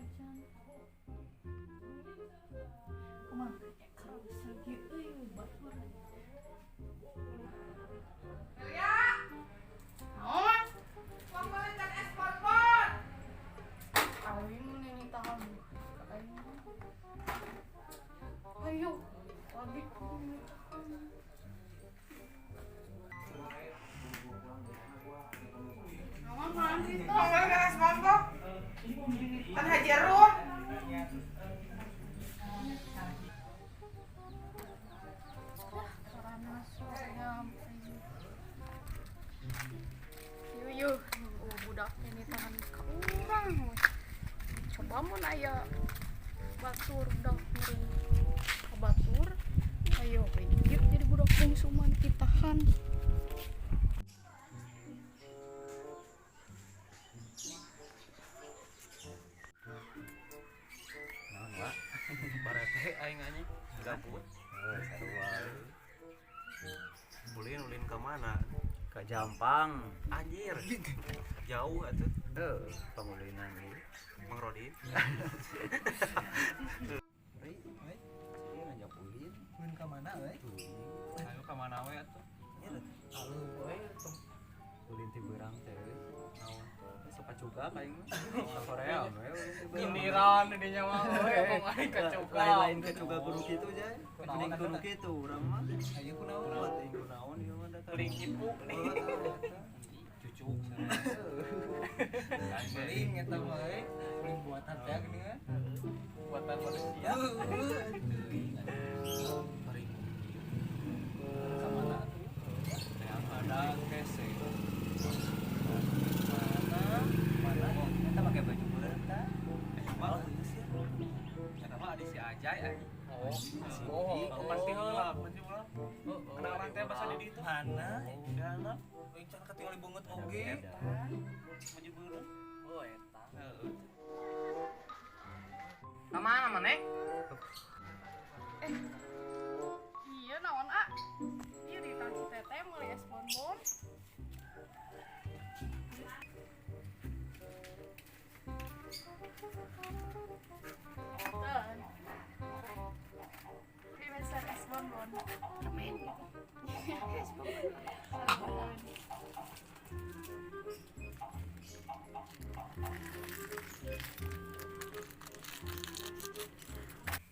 acan. Kumaha kalau sagi euy batur. Ya. Naon? Wong balikan es bonbon. Aing ini tahan. Ayo, lagi. Naon mah itu? Wong balikan es bonbon. Kan hajarun. Karena soalnya yuk budak ini tahan ka urang coba mun aya batur budak miring ka batur ayo yuk jadi budak bungsuman ditahan. Naon Pak? Barete aing anjing gabut. Sarua. Ulin ke mana? Ke Jampang. Anjir. Jauh atuh. Pengulinan ieu. Mang Rodin. Euy, ieu ngajak ulin. Ulin ka mana we? Ayo ka mana we atuh? Aleuh we. Ulin ti beurang teh euy. Naon? Suka cuka aing mah. Ka Korea we ulin ti beurang. Nyindiran di nyawa we, kok aing ka cuka. Lain-lain ke cuka kudu kitu jay. Mending kudu kitu urang mah. Ayo kunaon? Buat teh kunaon ieu mah da Beuling ibu nih. Cucu. Beuling eta mah we. Beuling buatan teh gini kan. Buatan manusia. Sama na tuh. Yang ada kese. Mana? Eta make baju beureum tah. Mal sih. Eta mah adi si Ajay anjing. Oh, Pasti heula, pasti heula. Kenalan teh bahasa di ditu. Mana? Udah Euy can katingali beungeut oge. maju beureum. Oh eta. Heeh. Kamana maneh? Iya naon ah? Iya di taksi tete meuli es bonbon. Dan besar es bonbon. Amin. Es bonbon.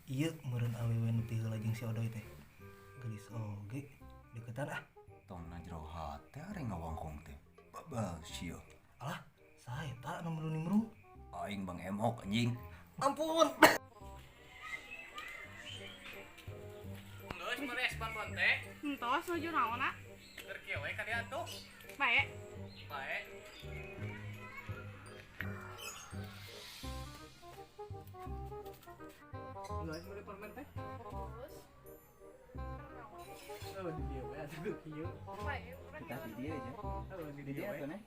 Ieu meureun awewe nu ti heula jeung si Odoy teh. Gelis oge deketan ah. Tong najro hate are ngawangkong teh. Babal sia. Alah, saha eta nu nimru? Aing Bang Emok anjing. Ampun. Geus meuli es bonbon teh. Entos nuju naon ah? Keur kieu we ka dieu atuh. Bae. Bae. Geus meuli permen teh. Terus Oh, di dieu we atuh kieu. bae urang Kita di dia aja. Oh, Di dia atuh nih.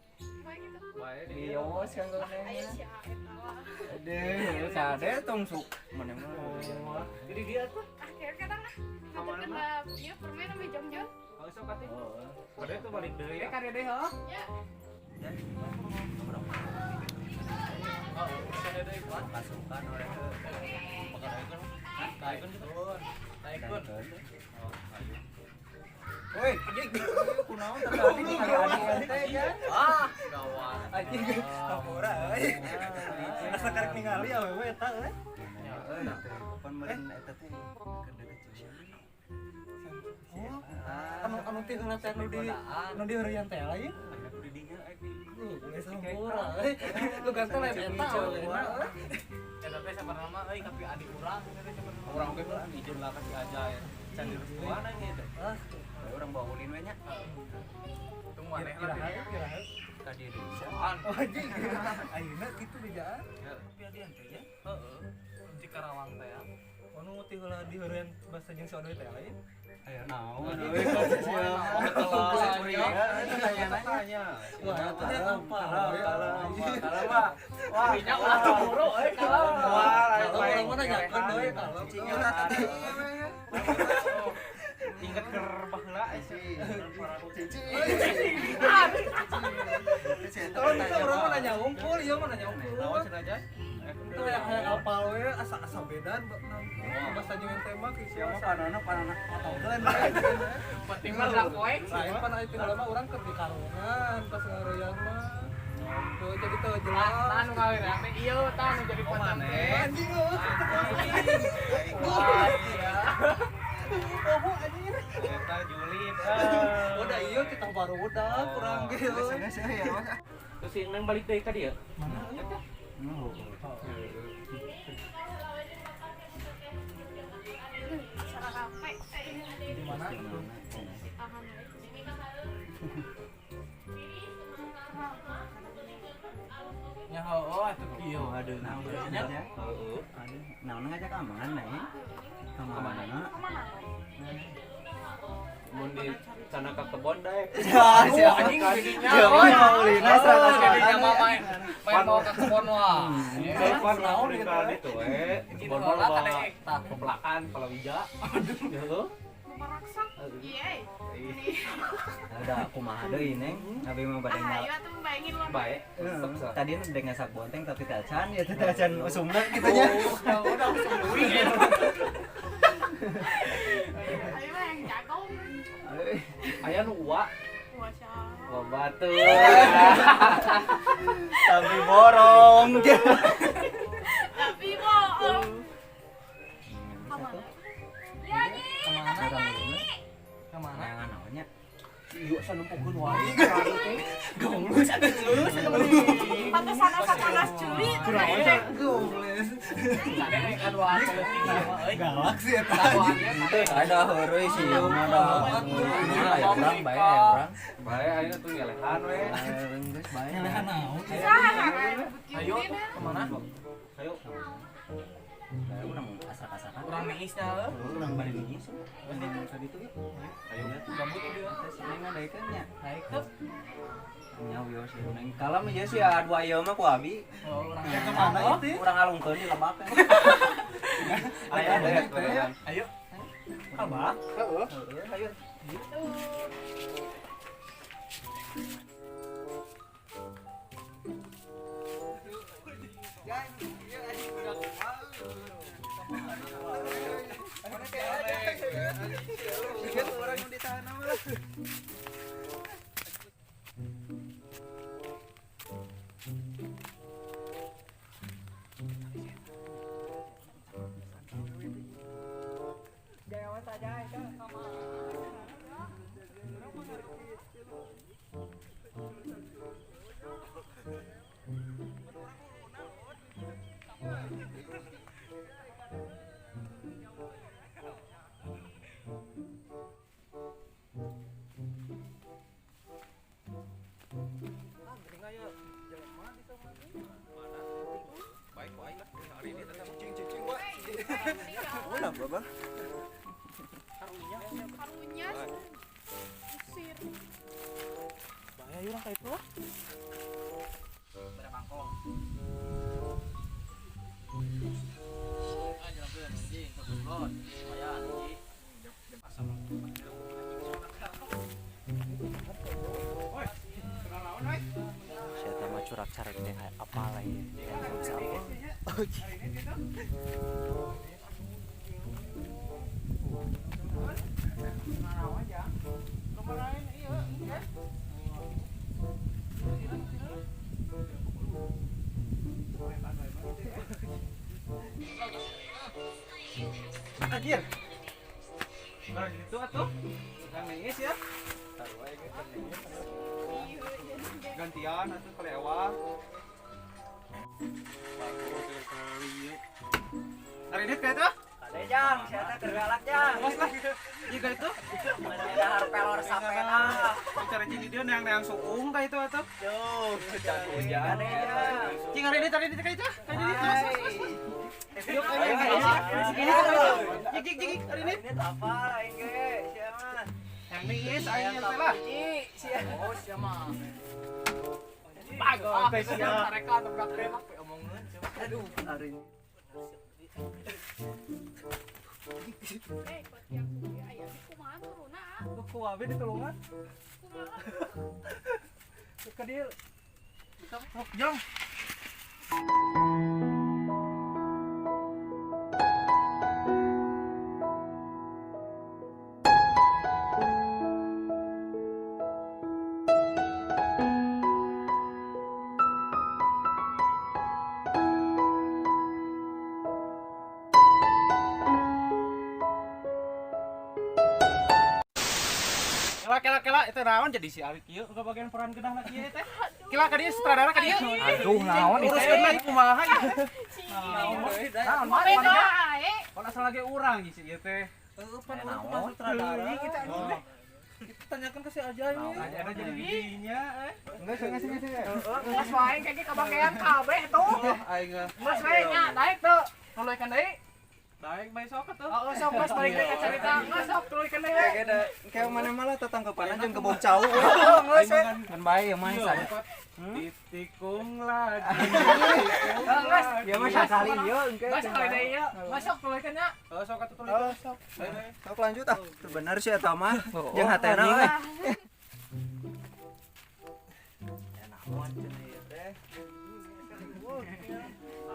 bae gitu. Bae Di yos kan Aya nanya. si eta lah. Aduh, sade tong suk. Mana mah. Jadi dia tuh Akhir kadang ah. Ngaturkeun da ieu permen ame jam-jam. Kalau sok atuh. Oh. Pada itu balik deui ya. karya deh heuh. Ya. Oh, sana deui kuat. Pasukan orang ke. Pagadaekeun. Daekeun gitu. Daekeun. Oh, ayo. Woi, anjing. Kunaon tadi di kali teh ya. Ah, gawat. Anjing kapura euy. Asa karek ningali awewe eta euy. Ya, pan meureun eta teh keur deket cewek. Oh, anu teh heula teh nu di heureun teh lain. Ada di dinya Geus kapura euy. Lu ganteng lain eta euy. Eta teh sabarna mah euy tapi adik urang eta teh sabarna. Urang ge mah ijeun lah ka si Ajay. Can direstuan aja teh. Orang bawa ulin we nya. Tunggu maneh lah. Kira-kira. Ka dieu deui. Soan. Oh anjing. Ayeuna kitu bejaan. Tapi adian teh ya. Heeh. Di Karawang teh ya. Anu teh heula di heureun basa jeung si Odoy teh lain. Aya naon? Tanya. Wah, eta teh apa? Kalau mah wah nya ulah cemburu euy kalau. Wah, Orang mana nyakeun deui kalau. inget ke baheula Kalau kita orang mana nyaungkul, ieu mana nyaungkul. naon cenah aja Itu kayak apal we asa bedan bahasa nyeun tema ke siapa panana matakeun. penting mah udah poek Lain pan aya tinggal mah urang keur di karungan pas ngaroyan mah. Tuh jadi teu jelas. anu kawin ame ieu tah nu jadi pacar teh Anjing eta julid Udah iya kita baru udah kurang gitu. terus si neng balik deui ka dieu Acara kafe. Di mana? Tahan. nya heueuh atuh kieu Aduh, naon ngajak? Heeh. Naon ngajak amangan nih? Kemana? Kemana? mun di sana ka kebon daek Ya, siapa? anjing jadinya Ya, ulina salah jadinya salah. mah main mau ke kebon wah Pan naon gitu. itu kebon bola tadi tah pebelakan palawija aduh Meraksak. Iya. Udah kumaha deui Neng? Abi mah bade Ah, ngal. iya tuh bayangin lo. baik Tadi nu udah ngasak bonteng tapi tacan ya teh tacan usumna kitu nya. udah langsung duit Ayo mah yang jago. aya nu uwa Wasya. wah batu Tapi borong. Tapi bohong. Kemana? kemana Nah, naonnya? yuk sana pokoknya wae Goblok Pantesan asa panas curi. kan wah Galak sih eta. tahuannya Ada heureui sih ieu mah da. Nah, ya urang bae ya urang. bae ayeuna tuh ngelehan we Geus bae. ayo kemana ayo Bae urang asak-asakan. kurang neisnya Urang bari ngis. Tadi tuh. ayo gabut dia Sini mah daekeun nya. naik ke Nya wios ieu Neng. Kalam ieu sih adu ieu mah ku abi. orang Kemana itu? Urang alungkeun di lebak. ayo ayo Kabak. Heeh, ayo. Karunya. Usir. Saya tama curak carek teh apa lagi? Handphone siapa? Anjir. Nah, gitu atuh. Yang nangis ya. Gantian atuh kelewat. Hari ini kayak tuh? Ada jang, saya teh keur galak jang. Mas lah. Iya kayak itu. Ada harpelor sapena. Cara jadi dia yang suung kayak itu atuh. Tuh, hujan hujan. Ada jang. Cing hari ini tadi kayak itu. Kayak jadi. Yuk, Ayo, ayo. ayo. Jik, hari ini. Ini tuh apa aing ge? Siapa? Yang nangis ayo nyampe lah. oh siapa bagus siapa mereka tabrak tembak omongin Aduh, hari ini. Buat yang kuliah aya di kumaha turuna. Ku abe di tulungan. Kumaha? Ke dia. Sok jong. Kela itu naon jadi si Ari kieu ke bagian peran gedah lagi ya teh. Kela ka dieu sutradara ka dieu. Aduh naon Uruskeun lagi kumaha ya. Naon Beda ae. Pan asal lage urang si ieu teh. pan naon sutradara. Kita tanyakan ke si Aja ini. Ada jadi didinya Enggak sih. Geus wae kayaknya kabagean kabeh tuh. Aing Geus wae nya daek tuh. Nuluykeun deui. daeng bae sok atuh. Oh, sok geus balik deui ka carita. Geus sok nuluykeun deui. Kayak mana malah tetangkepan jeung kebon cau. Kan bae yang main sana. Titikung lagi. Ya mah sakali ieu engke. Geus kali deui ieu. Masuk nuluykeun nya. Sok atuh tulis. Sok lanjut ah. Bener sih eta mah. Jeung hatena we. Ya naon cenah ieu teh.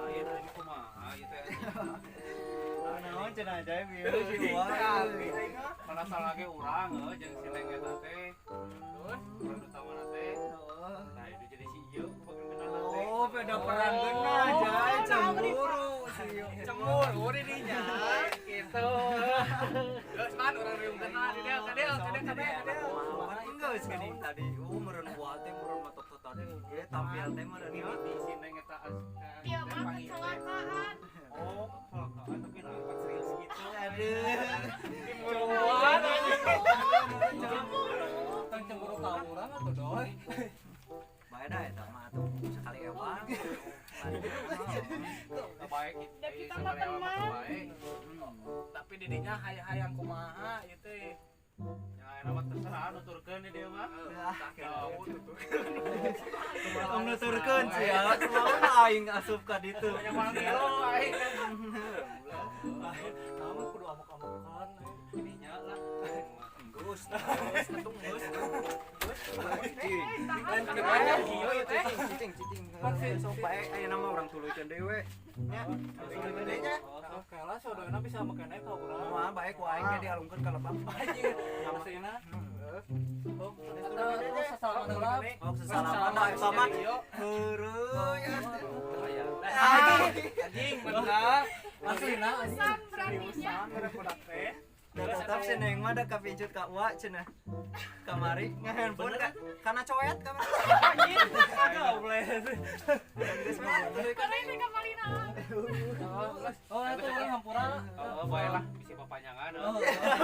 Ayo tadi kumaha ieu teh. Naon cenah ajaib ieu si Mana salah ge urang jeung si Leng eta teh. Terus urang utama teh. Nah, itu jadi si ieu bagian kenal teh. Oh, beda peran bener ajaib cemburu. Cemburu di dinya gitu. Geus man urang riung kenal di dia kadeu. Geus gini tadi meureun buat teh meureun matok tadi ge tampil teh meureun Di si Leng eta Dia mah kecelakaan. Oh, kecelakaan tapi nampak serius gitu. Cemburuan Tang cemburu ka urang atuh doy. bae da eta mah atuh sekali ewang. Baik Da kita mah teman. Tapi didinya hayang kumaha ieu teh. Ya nama terserah nuturkeun di dieu mah. Tahu Tong nuturkeun sih ya. Kumaha aing asup ka ditu. Yang manggil aing. Kamu kudu amuk-amukan ininya lah. Enggus. Cicing sok bae aya nama urang tuluykeun deui we. Nya. Tuluykeun deui nya. Kelas saudara bisa makan eta urang. Mah bae ku aing ge dialungkeun ka lebak. Asina. Oh, sesalaman eta mah. Heureui. Anjing bener. Asina beraninya. Tetap si Neng mah da kapincut ka Uwa cenah. Kamari nge-handphone kana coet kamari. Anjing. Goblok. Geus mah Karena ini kamalina. Oh, itu orang hampura. Oh, baiklah bisi papanjangan.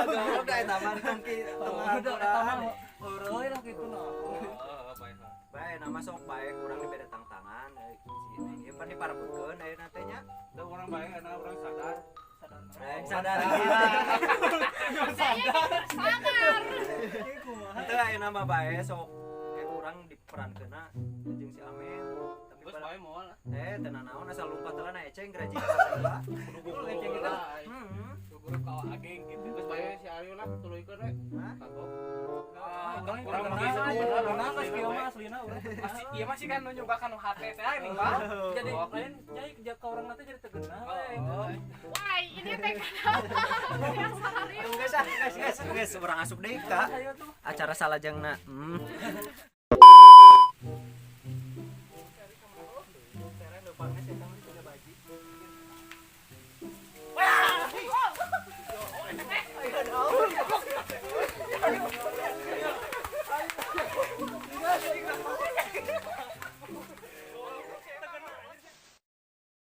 goblok da eta mah tongki tengah. Heureui lah kitu nah. Baiklah. Bae nama sok bae urang dibere tangan si Neng ieu pan diparebutkeun ayeuna teh nya. Da urang bae ana urang sadar. Sadar. Sadar. Itu ayeuna mah bae sok kayak urang diperankeunna jeung si Amin. Tapi Terus bae moal. teu naon asal lumpat heula na eceng graji ka. Kudu eceng kita. Guru ka ageng gitu. Terus bae si Aryo lah tuluykeun we. Kagok. Urang mah geus bener geus kieu mah aslina urang. Ieu mah sih kan nunjukakan hate teh ini Pak. Jadi lain jadi kerja ka urang teh jadi tegeuna we. Wah, ini teh kenapa? Yang salah Geus urang asup deui ka acara salajengna.